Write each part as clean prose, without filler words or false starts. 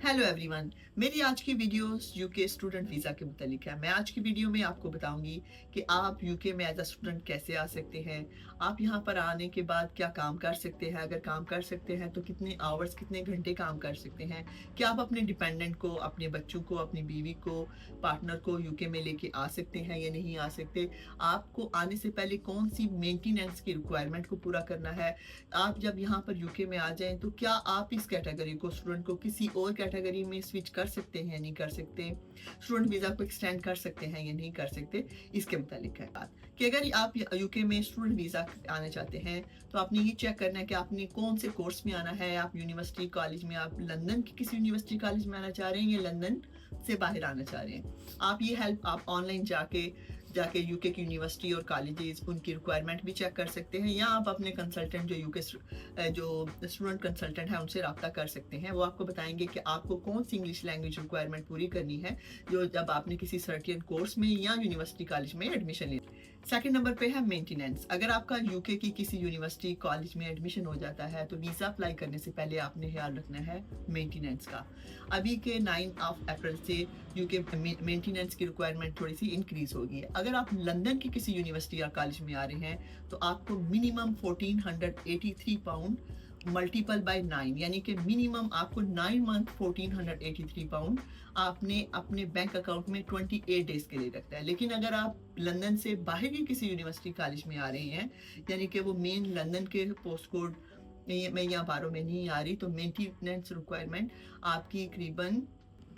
Hello everyone, मेरी आज की वीडियोस यूके स्टूडेंट वीज़ा के मुतालिक है। मैं आज की वीडियो में आपको बताऊंगी कि आप यूके में एज अ स्टूडेंट कैसे आ सकते हैं। आप यहां पर आने के बाद क्या काम कर सकते हैं, अगर काम कर सकते हैं तो कितने आवर्स, कितने घंटे काम कर सकते हैं। क्या आप अपने डिपेंडेंट को, अपने बच्चों को, अपनी बीवी को, पार्टनर को यूके में लेके आ सकते हैं या नहीं आ सकते। आपको आने से पहले कौन सी मेंटेनेंस की रिक्वायरमेंट को पूरा करना है। आप जब यहाँ पर यूके में आ जाएं तो क्या आप इस कैटेगरी को, स्टूडेंट को, किसी और कैटेगरी में स्विच कर सकते हैं या नहीं कर सकते। स्टूडेंट वीज़ा को एक्सटेंड कर सकते हैं या नहीं कर सकते। इसके मुतालिक है बात कि अगर आप यूके में स्टूडेंट वीज़ा आना चाहते हैं तो आपने ये चेक करना है कि आपने कौन से कोर्स में आना है। आप यूनिवर्सिटी कॉलेज में, आप लंदन की किसी यूनिवर्सिटी कॉलेज में आना चाह रहे हैं या लंदन से बाहर आना चाह रहे हैं। आप ये हेल्प आप ऑनलाइन जाके यूके की यूनिवर्सिटी और कॉलेजेस, उनकी रिक्वायरमेंट भी चेक कर सकते हैं, या आप अपने कंसल्टेंट जो यूके जो स्टूडेंट कंसल्टेंट है उनसे रब्ता कर सकते हैं। वो आपको बताएंगे कि आपको कौन सी इंग्लिश लैंग्वेज रिक्वायरमेंट पूरी करनी है जो जब आपने किसी सर्टेन कोर्स में या यूनिवर्सिटी कॉलेज में एडमिशन ली। सेकंड नंबर पे है मेंटेनेंस। अगर आपका यूके की किसी यूनिवर्सिटी कॉलेज में एडमिशन हो जाता है तो वीज़ा अप्लाई करने से पहले आपने ख्याल रखना है मेंटेनेंस का। अभी के 9 अप्रैल से यूके मेंटेनेंस की रिक्वायरमेंट थोड़ी सी इंक्रीज होगी। अगर आप लंदन की किसी यूनिवर्सिटी या कॉलेज में आ रहे हैं तो आपको मिनिमम 1483 पाउंड मल्टीपल बाय 9, यानी कि मिनिमम आपको 9 मंथ 1483 पाउंड आपने अपने बैंक अकाउंट में 28 डेज के लिए रखना है। लेकिन अगर आप लंदन से बाहर की किसी यूनिवर्सिटी कॉलेज में आ रहे हैं, यानी कि वो मेन लंदन के पोस्ट कोड में या बारों में नहीं आ रही, तो मेंटेनेंस रिक्वायरमेंट आपकी करीबन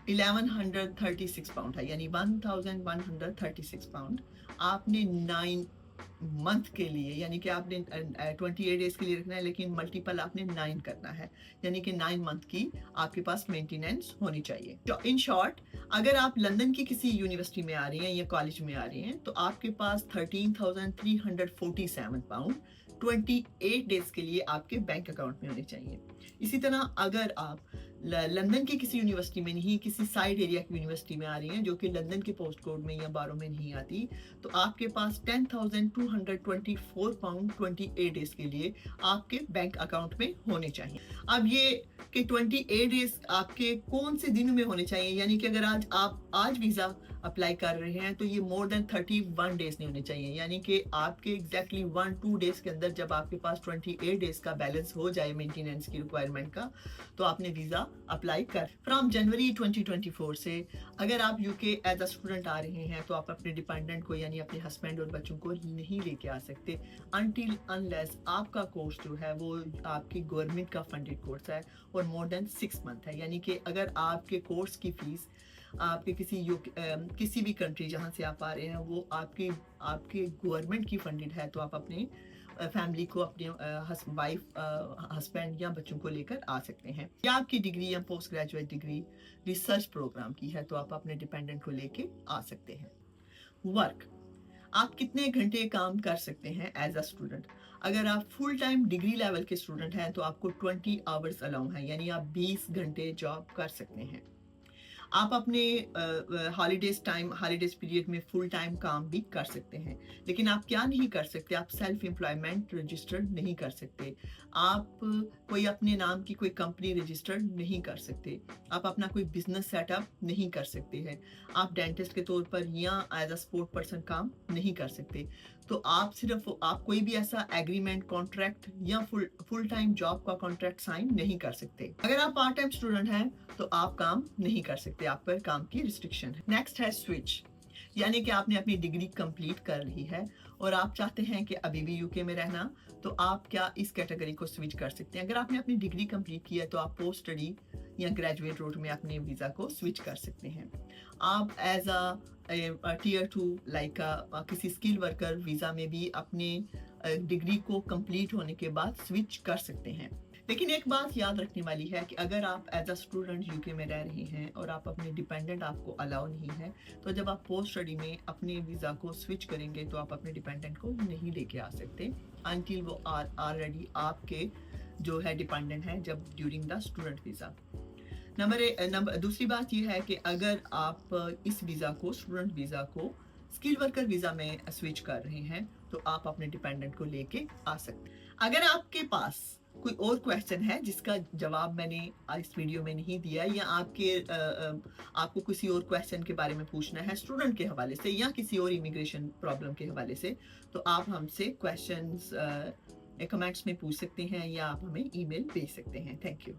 1136 पाउंड है, यानी 1136 पाउंड आपने 9 मंथ के लिए, यानी कि आपने 28 डेज के लिए रखना है, लेकिन मल्टीपल आपने 9 करना है, यानी कि 9 मंथ की आपके पास मेंटेनेंस होनी चाहिए। तो इन शॉर्ट, अगर आप लंदन की किसी यूनिवर्सिटी में आ रही हैं या कॉलेज में आ रही हैं तो आपके पास 13,347 पाउंड 28 डेज के लिए आपके बैंक अकाउंट में होने चाहिए। इसी तरह अगर आप लंदन की किसी यूनिवर्सिटी में नहीं, किसी साइड एरिया की यूनिवर्सिटी में आ रही हैं जो कि लंदन के पोस्ट कोड में या बारों में नहीं आती, तो आपके पास 10,224 पाउंड 28 डेज के लिए आपके बैंक अकाउंट में होने चाहिए। अब ये कि 28 डेज आपके कौन से दिन में होने चाहिए, यानी कि अगर आज वीज़ा अप्लाई कर रहे हैं तो ये मोर देन 31 डेज नहीं होने चाहिए, यानी कि आपके एग्जैक्टली 1-2 डेज के अंदर जब आपके पास 28 डेज का बैलेंस हो जाए मेंटेनेंस की रिक्वायरमेंट का, तो आपने वीज़ा अप्लाई कर। फ्रॉम जनवरी 2024 से अगर आप यूके एज अ स्टूडेंट आ रहे हैं तो आप अपने डिपेंडेंट को, यानी अपने हस्बैंड और बच्चों को नहीं लेके आ सकते अनटिल अनलेस आपका कोर्स जो है वो आपकी गवर्नमेंट का फंडेड कोर्स है और मोर देन 6 मंथ है। यानी कि अगर आपके कोर्स की फीस आपके किसी भी कंट्री जहाँ से आप आ रहे हैं वो आपके गवर्नमेंट की फंडेड है, तो आप अपने फैमिली को, अपने वाइफ, हस्बैंड या बच्चों को लेकर आ सकते हैं। या आपकी डिग्री या post graduate degree research program की है तो आप अपने डिपेंडेंट को लेके आ सकते हैं। वर्क, आप कितने घंटे काम कर सकते हैं एज अ स्टूडेंट। अगर आप फुल टाइम डिग्री लेवल के स्टूडेंट हैं तो आपको 20 आवर्स अलाउ है, यानी आप 20 घंटे जॉब कर सकते हैं। आप अपने हॉलीडेज पीरियड में फुल टाइम काम भी कर सकते हैं, लेकिन आप क्या नहीं कर सकते, आप सेल्फ एम्प्लॉयमेंट रजिस्टर्ड नहीं कर सकते। आप कोई अपने नाम की कोई कंपनी रजिस्टर्ड नहीं कर सकते। आप अपना कोई बिजनेस सेटअप नहीं कर सकते हैं। आप डेंटिस्ट के तौर पर या एज अ स्पोर्ट पर्सन काम नहीं कर सकते। तो आप कोई भी ऐसा एग्रीमेंट, कॉन्ट्रैक्ट या फुल टाइम जॉब का कॉन्ट्रैक्ट साइन नहीं कर सकते। अगर आप पार्ट टाइम स्टूडेंट हैं तो आप काम नहीं कर सकते, आप पर काम की रिस्ट्रिक्शन है। नेक्स्ट है स्विच, यानी कि आपने अपनी डिग्री कंप्लीट कर ली है और आप चाहते हैं कि अभी भी यूके में रहना, तो आप क्या इस कैटेगरी को स्विच कर सकते हैं। अगर आपने अपनी डिग्री कंप्लीट की है तो आप पोस्ट स्टडी या ग्रेजुएट रोड में अपने वीज़ा को स्विच कर सकते हैं। आप एज अ टीयर 2 लाइक किसी स्किल वर्कर वीज़ा में भी अपने डिग्री को कंप्लीट होने के बाद स्विच कर सकते हैं। लेकिन एक बात याद रखने वाली है कि अगर आप एज अ स्टूडेंट यूके में रह रहे हैं और आप अपने डिपेंडेंट आपको अलाउ नहीं है, तो जब आप पोस्ट स्टडी में अपने वीज़ा को स्विच करेंगे तो आप अपने डिपेंडेंट को नहीं लेके आ सकते अनटिल वो ऑलरेडी आपके जो है डिपेंडेंट है जब ड्यूरिंग द स्टूडेंट वीज़ा। दूसरी बात यह है कि अगर आप इस वीज़ा को, स्टूडेंट वीज़ा को स्किल वर्कर वीज़ा में स्विच कर रहे हैं तो आप अपने डिपेंडेंट को लेके आ सकते हैं। अगर आपके पास कोई और क्वेश्चन है जिसका जवाब मैंने इस वीडियो में नहीं दिया, या आपको किसी और क्वेश्चन के बारे में पूछना है स्टूडेंट के हवाले से या किसी और इमिग्रेशन प्रॉब्लम के हवाले से, तो आप हमसे क्वेश्चंस कमेंट्स में पूछ सकते हैं या आप हमें ईमेल भेज सकते हैं। Thank you.